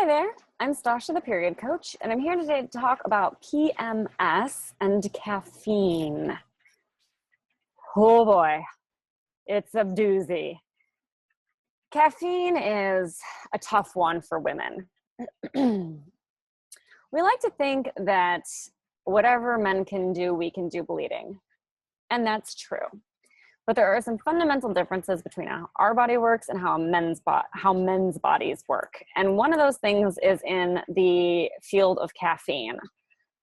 Hi there, I'm Stasha the Period Coach, and I'm here today to talk about PMS and caffeine. Oh boy, it's a doozy. Caffeine is a tough one for women. We like to think that whatever men can do, we can do bleeding, and that's true. But there are some fundamental differences between how our body works and how men's bodies work. And one of those things is in the field of caffeine.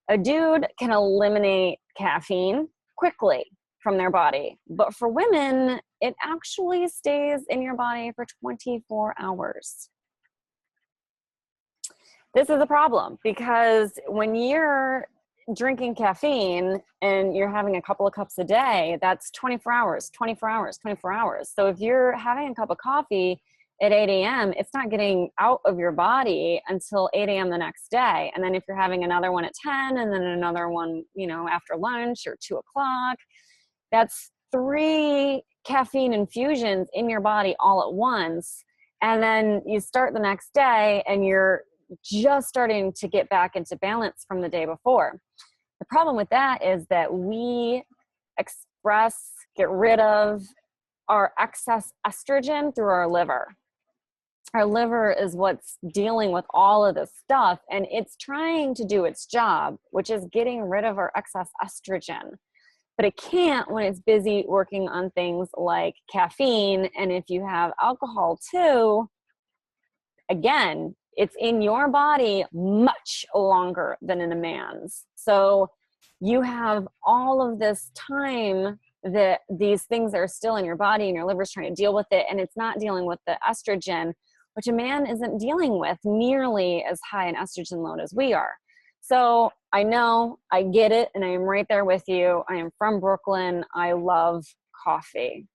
A dude can eliminate caffeine quickly from their body, but for women, it actually stays in your body for 24 hours. This is a problem because when you're drinking caffeine and you're having a couple of cups a day, that's 24 hours, 24 hours, 24 hours. So if you're having a cup of coffee at 8 a.m., it's not getting out of your body until 8 a.m. the next day. And then if you're having another one at 10 and then another one, after lunch or 2 o'clock, that's 3 caffeine infusions in your body all at once. And then you start the next day and you're just starting to get back into balance from the day before. The problem with that is that we get rid of our excess estrogen through our liver. Our liver is what's dealing with all of this stuff, and it's trying to do its job, which is getting rid of our excess estrogen. But it can't when it's busy working on things like caffeine. And if you have alcohol too, again, it's in your body much longer than in a man's. So you have all of this time that these things are still in your body and your liver's trying to deal with it, and it's not dealing with the estrogen, which a man isn't dealing with nearly as high an estrogen load as we are. So I know, I get it, and I am right there with you. I am from Brooklyn. I love coffee,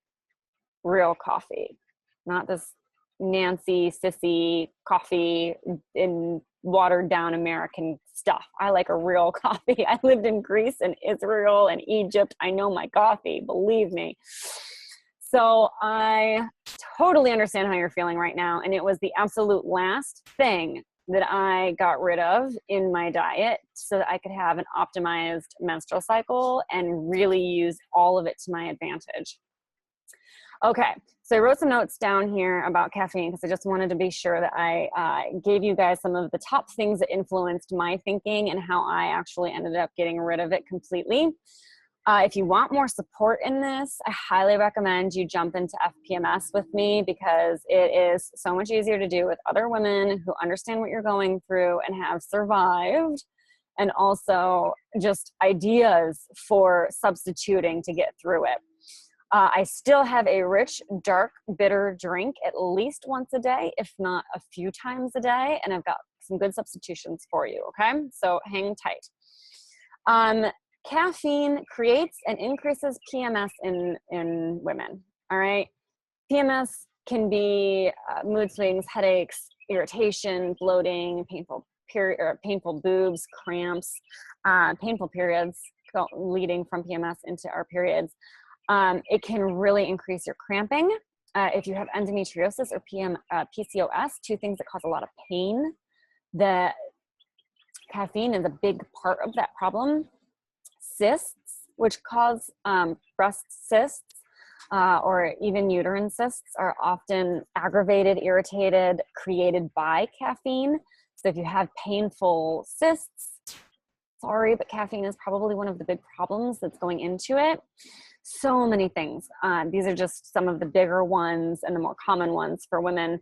real coffee, not this Nancy sissy coffee in watered down American stuff. I like a real coffee. I lived in Greece and Israel and Egypt. I know my coffee, believe me. So I totally understand how you're feeling right now. And it was the absolute last thing that I got rid of in my diet so that I could have an optimized menstrual cycle and really use all of it to my advantage. Okay, so I wrote some notes down here about caffeine because I just wanted to be sure that I gave you guys some of the top things that influenced my thinking and how I actually ended up getting rid of it completely. If you want more support in this, I highly recommend you jump into FPMS with me because it is so much easier to do with other women who understand what you're going through and have survived, and also just ideas for substituting to get through it. I still have a rich, dark, bitter drink at least once a day, if not a few times a day, and I've got some good substitutions for you, okay? So hang tight. Caffeine creates and increases PMS in women, all right? PMS can be mood swings, headaches, irritation, bloating, painful boobs, cramps, painful periods leading from PMS into our periods. It can really increase your cramping. If you have endometriosis or PCOS, 2 things that cause a lot of pain. The caffeine is a big part of that problem. Cysts, which cause breast cysts or even uterine cysts, are often aggravated, irritated, created by caffeine. So if you have painful cysts, sorry, but caffeine is probably one of the big problems that's going into it. So many things. These are just some of the bigger ones and the more common ones for women.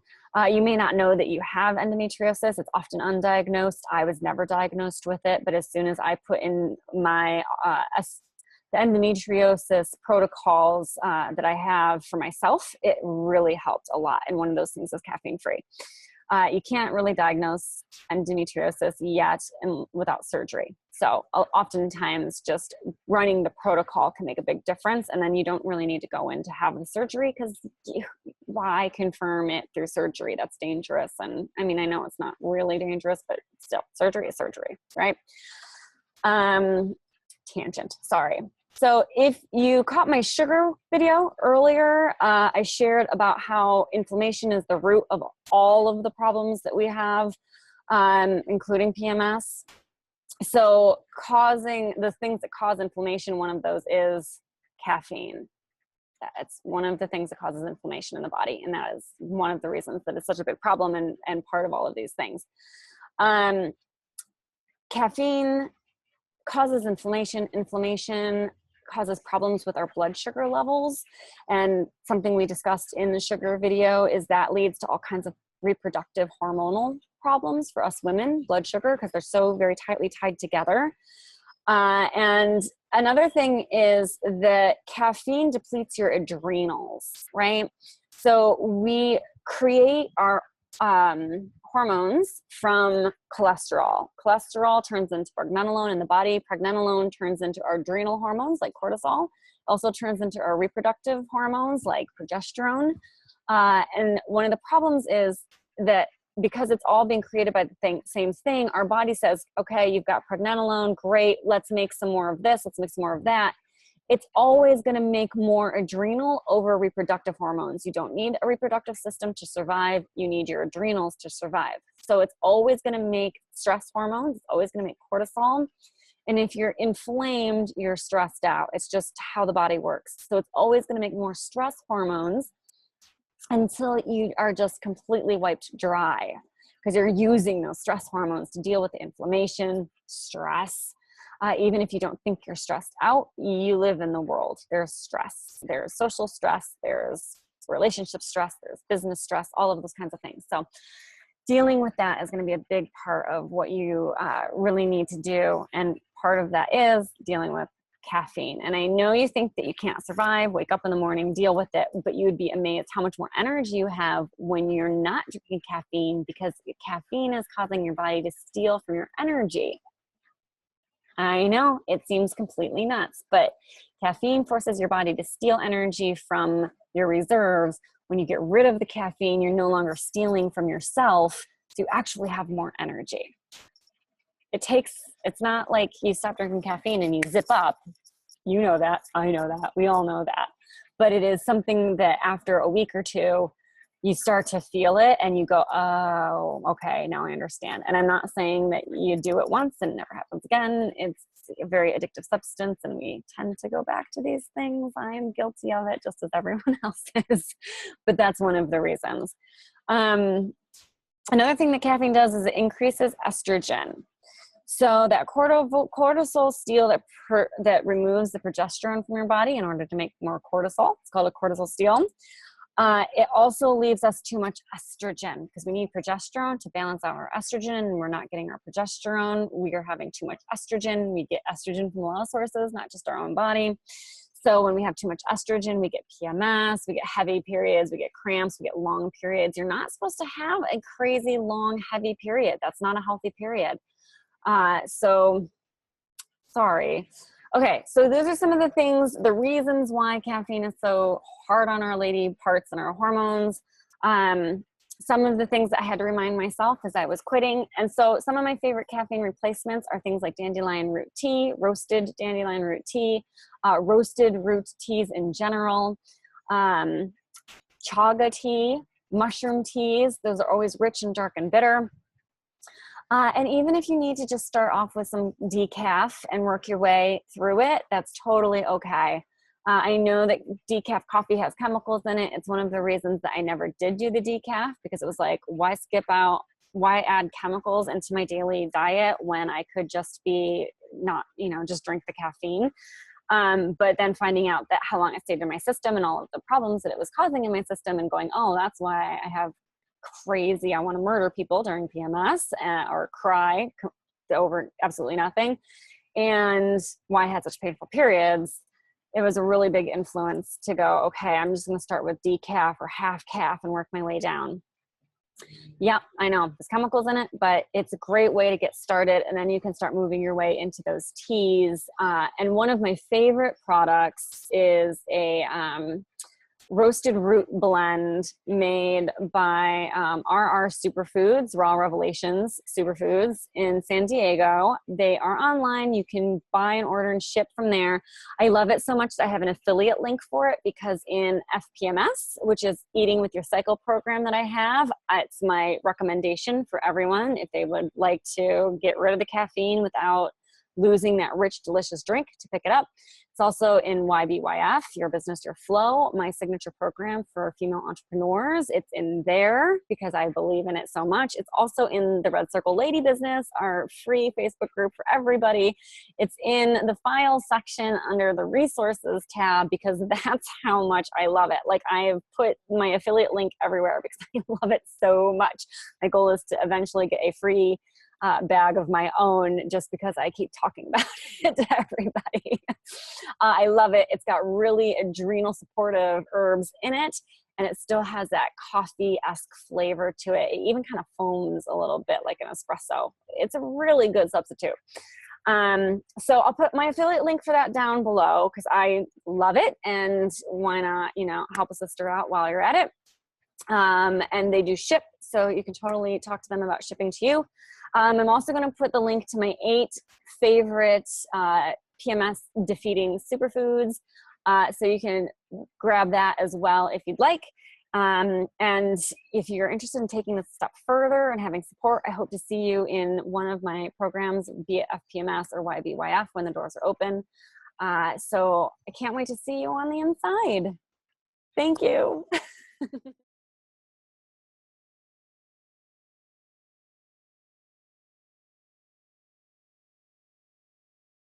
You may not know that you have endometriosis. It's often undiagnosed. I was never diagnosed with it, but as soon as I put in my the endometriosis protocols that I have for myself, it really helped a lot. And one of those things is caffeine free. You can't really diagnose endometriosis yet without surgery. So oftentimes just running the protocol can make a big difference, and then you don't really need to go in to have the surgery because why confirm it through surgery? That's dangerous. And I mean, I know it's not really dangerous, but still, surgery is surgery, right? Tangent, sorry. So if you caught my sugar video earlier, I shared about how inflammation is the root of all of the problems that we have. including PMS. So causing the things that cause inflammation, one of those is caffeine. It's one of the things that causes inflammation in the body. And that is one of the reasons that it's such a big problem and part of all of these things. Caffeine causes inflammation. Inflammation causes problems with our blood sugar levels. And something we discussed in the sugar video is that leads to all kinds of reproductive hormonal problems for us women, blood sugar, because they're so very tightly tied together. And another thing is that caffeine depletes your adrenals, right? So we create our hormones from cholesterol. Cholesterol turns into pregnenolone in the body. Pregnenolone turns into our adrenal hormones like cortisol. Also turns into our reproductive hormones like progesterone. And one of the problems is that because it's all being created by the same thing, our body says, okay, you've got pregnenolone, great, let's make some more of this, let's make some more of that. It's always going to make more adrenal over reproductive hormones. You don't need a reproductive system to survive. You need your adrenals to survive. So it's always going to make stress hormones. It's always going to make cortisol. And if you're inflamed, you're stressed out. It's just how the body works. So it's always going to make more stress hormones until you are just completely wiped dry because you're using those stress hormones to deal with the inflammation, stress. Even if you don't think you're stressed out, you live in the world. There's stress, there's social stress, there's relationship stress, there's business stress, all of those kinds of things. So dealing with that is going to be a big part of what you really need to do. And part of that is dealing with caffeine. And I know you think that you can't survive, wake up in the morning, deal with it, but you would be amazed how much more energy you have when you're not drinking caffeine, because caffeine is causing your body to steal from your energy. I know it seems completely nuts, but caffeine forces your body to steal energy from your reserves. When you get rid of the caffeine, you're no longer stealing from yourself to actually have more energy. It's not like you stop drinking caffeine and you zip up. You know that, I know that, we all know that. But it is something that after a week or two, you start to feel it and you go, oh, okay, now I understand. And I'm not saying that you do it once and it never happens again. It's a very addictive substance and we tend to go back to these things. I am guilty of it just as everyone else is. But that's one of the reasons. Another thing that caffeine does is it increases estrogen. So that cortisol steal that removes the progesterone from your body in order to make more cortisol. It's called a cortisol steal. It also leaves us too much estrogen because we need progesterone to balance out our estrogen, and we're not getting our progesterone. We are having too much estrogen. We get estrogen from a lot of sources, not just our own body. So when we have too much estrogen, we get PMS, we get heavy periods, we get cramps, we get long periods. You're not supposed to have a crazy long, heavy period. That's not a healthy period. So sorry. Okay, so those are some of the things, the reasons why caffeine is so hard on our lady parts and our hormones. Some of the things that I had to remind myself as I was quitting. And so some of my favorite caffeine replacements are things like dandelion root tea, roasted dandelion root tea, roasted root teas in general, chaga tea, mushroom teas. Those are always rich and dark and bitter. And even if you need to just start off with some decaf and work your way through it, that's totally okay. I know that decaf coffee has chemicals in it. It's one of the reasons that I never did do the decaf, because it was like, why skip out, why add chemicals into my daily diet when I could just be not, just drink the caffeine. But then finding out that how long it stayed in my system and all of the problems that it was causing in my system and going, oh, that's why I have crazy, I want to murder people during PMS or cry over absolutely nothing, and why I had such painful periods. It was a really big influence to go, okay, I'm just going to start with decaf or half calf and work my way down. Yep, I know there's chemicals in it, but it's a great way to get started, and then you can start moving your way into those teas. And one of my favorite products is a roasted root blend made by RR Superfoods, Raw Revelations Superfoods in San Diego. They are online. You can buy and order and ship from there. I love it so much that I have an affiliate link for it, because in FPMS, which is Eating with Your Cycle program that I have, it's my recommendation for everyone if they would like to get rid of the caffeine without losing that rich, delicious drink, to pick it up. It's also in YBYF, Your Business, Your Flow, my signature program for female entrepreneurs. It's in there because I believe in it so much. It's also in the Red Circle Lady Business, our free Facebook group for everybody. It's in the file section under the resources tab, because that's how much I love it. Like, I have put my affiliate link everywhere because I love it so much. My goal is to eventually get a free bag of my own, just because I keep talking about it to everybody. I love it. It's got really adrenal supportive herbs in it, and it still has that coffee-esque flavor to it. It even kind of foams a little bit like an espresso. It's a really good substitute. So I'll put my affiliate link for that down below, because I love it, and why not, help a sister out while you're at it. And they do ship, so you can totally talk to them about shipping to you. I'm also going to put the link to my 8 favorite PMS defeating superfoods, so you can grab that as well if you'd like. And if you're interested in taking this step further and having support, I hope to see you in one of my programs, be it FPMS or YBYF, when the doors are open. So I can't wait to see you on the inside. Thank you.